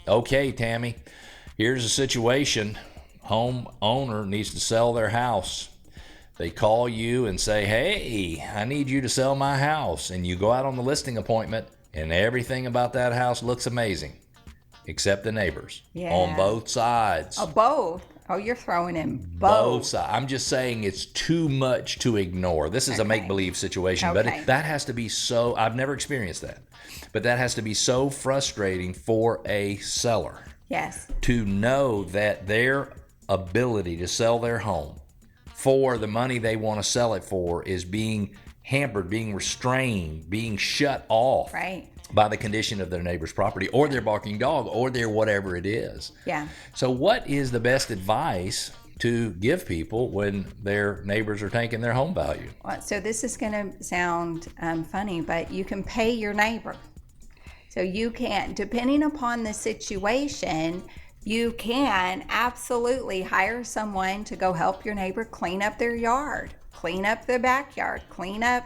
Okay, Tammy, here's a situation. Homeowner needs to sell their house. They call you and say, hey, I need you to sell my house. And you go out on the listing appointment, and everything about that house looks amazing, except the neighbors. Yeah. On both sides. Oh, both. Oh, you're throwing in both. Sides. I'm just saying it's too much to ignore. This is a make-believe situation, but that has to be so, I've never experienced that, but that has to be so frustrating for a seller. Yes. To know that their ability to sell their home for the money they want to sell it for is being hampered, being restrained, being shut off. Right. By the condition of their neighbor's property or their barking dog or their whatever it is. Yeah. So what is the best advice to give people when their neighbors are tanking their home value? Well, so this is going to sound funny, but you can pay your neighbor. So you can, depending upon the situation, you can absolutely hire someone to go help your neighbor clean up their yard, clean up the backyard, clean up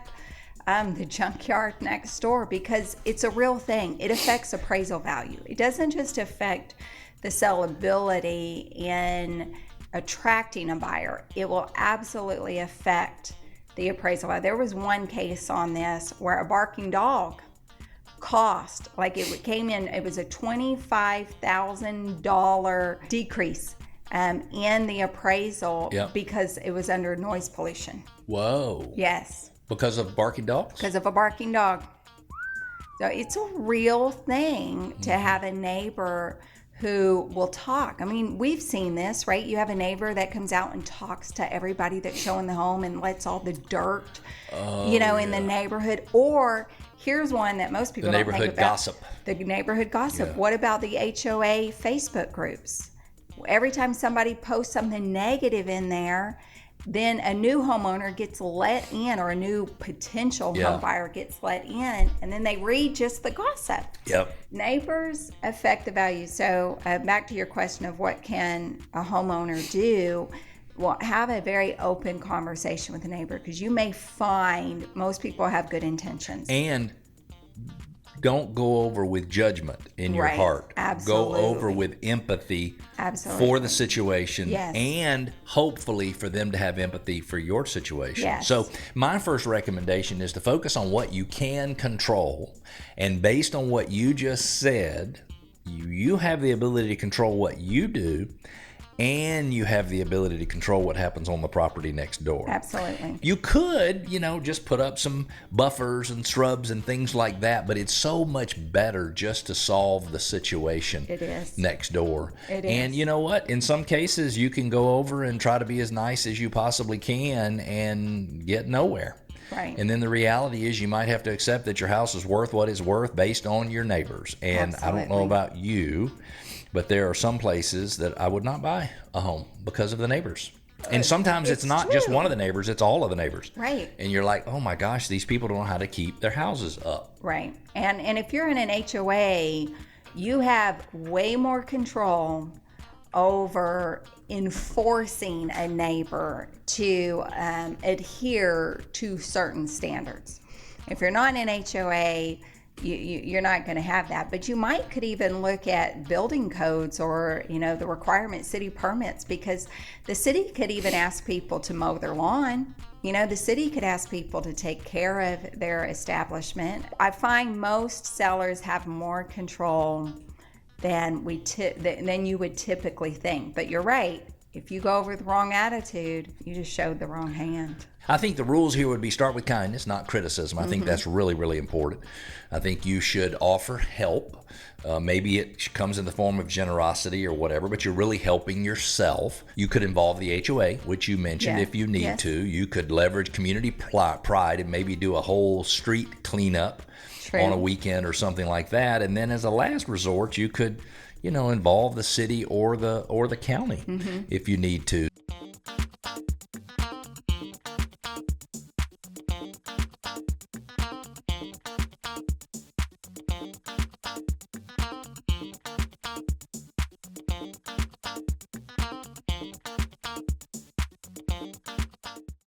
the junkyard next door, because it's a real thing. It affects appraisal value. It doesn't just affect the sellability in attracting a buyer. It will absolutely affect the appraisal value. There was one case on this where a barking dog cost, like it came in, it was a $25,000 decrease in the appraisal because it was under noise pollution. Whoa. Yes. Because of barking dogs? Because of a barking dog. So it's a real thing to have a neighbor who will talk. I mean, we've seen this, right? You have a neighbor that comes out and talks to everybody that's showing the home and lets all the dirt, in the neighborhood. Or here's one that most people don't think about. The neighborhood gossip. Yeah. What about the HOA Facebook groups? Every time somebody posts something negative in there, then a new homeowner gets let in, or a new potential home buyer gets let in, and then they read just the gossip. Yep. Neighbors affect the value. So back to your question of what can a homeowner do, well, have a very open conversation with the neighbor, because you may find most people have good intentions. And don't go over with judgment in your heart. Absolutely. Go over with empathy for the situation, and hopefully for them to have empathy for your situation. Yes. So my first recommendation is to focus on what you can control. And based on what you just said, you have the ability to control what you do, and you have the ability to control what happens on the property next door. Absolutely. You could, just put up some buffers and shrubs and things like that, but it's so much better just to solve the situation next door. It is. And you know what? In some cases, you can go over and try to be as nice as you possibly can and get nowhere. Right. And then the reality is you might have to accept that your house is worth what it's worth based on your neighbors. And I don't know about you, but there are some places that I would not buy a home because of the neighbors. And sometimes it's not just one of the neighbors, it's all of the neighbors. Right. And you're like, oh my gosh, these people don't know how to keep their houses up. Right. And if you're in an HOA, you have way more control over enforcing a neighbor to adhere to certain standards. If you're not in an HOA, you're not going to have that, but you could even look at building codes or the requirement city permits, because the city could even ask people to mow their lawn. The city could ask people to take care of their establishment. I find most sellers have more control than you would typically think. But you're right. If you go over with the wrong attitude, you just showed the wrong hand. I think the rules here would be start with kindness, not criticism. I think that's really, really important. I think you should offer help. Maybe it comes in the form of generosity or whatever, but you're really helping yourself. You could involve the HOA, which you mentioned if you need to. You could leverage community pride and maybe do a whole street cleanup on a weekend or something like that. And then as a last resort, you could involve the city or the county if you need to.